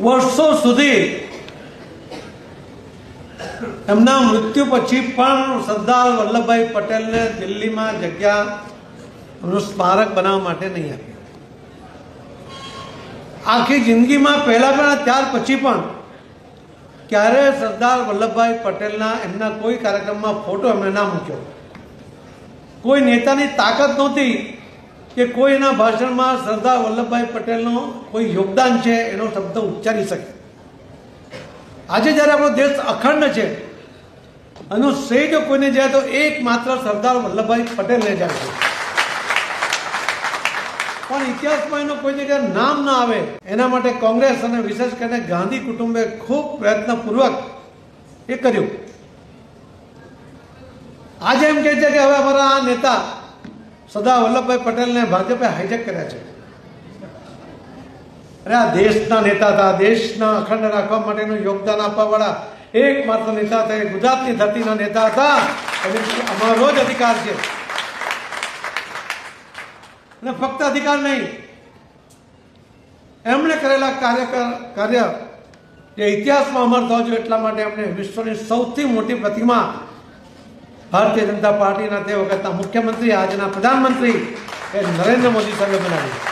વર્ષો સુધી એમના મૃત્યુ પછી પણ સરદાર વલ્લભભાઈ પટેલને દિલ્હીમાં જગ્યા એમનું સ્મારક બનાવવા માટે નહીં આપી. આખી જિંદગીમાં પહેલા પણ ત્યાર પછી પણ ક્યારે સરદાર વલ્લભભાઈ પટેલના એમના કોઈ કાર્યક્રમમાં ફોટો એમણે ના મૂક્યો. કોઈ નેતાની તાકાત નહોતી કે કોઈ એના ભાષણમાં સરદાર વલ્લભભાઈ પટેલનો કોઈ યોગદાન છે એનો શબ્દ ઉચ્ચારી શકે. આજે જ્યારે આપણો દેશ અખંડ છે, એનું શ્રેય જો કોઈને જાય તો એકમાત્ર સરદાર વલ્લભભાઈ પટેલને જાય છે. પણ ઇતિહાસમાં એનું કોઈ જગ્યાએ નામ ના આવે એના માટે કોંગ્રેસ અને વિશેષ કરીને ગાંધી કુટુંબે ખૂબ પ્રયત્નપૂર્વક એ કર્યું. આજે એમ કહે છે કે હવે અમારા આ નેતા સરદાર વલ્લભભાઈ પટેલને ભાજપે હાઈજેક કર્યા છે. અરે આ દેશના નેતા હતા, દેશના અખંડ રાખવા માટેનું યોગદાન આપવાવાળા એકમાત્ર નેતા હતા, ગુજરાતની ધરતીના નેતા હતા. અમારો જ અધિકાર છે અને ફક્ત અધિકાર નહીં, એમણે કરેલા કાર્ય જે ઇતિહાસમાં અમર થવા જોઈએ એટલા માટે એમણે વિશ્વની સૌથી મોટી પ્રતિમા ભારતીય જનતા પાર્ટીના તે વખતના મુખ્યમંત્રી આજના પ્રધાનમંત્રી એ નરેન્દ્ર મોદી સાહેબે બનાવી.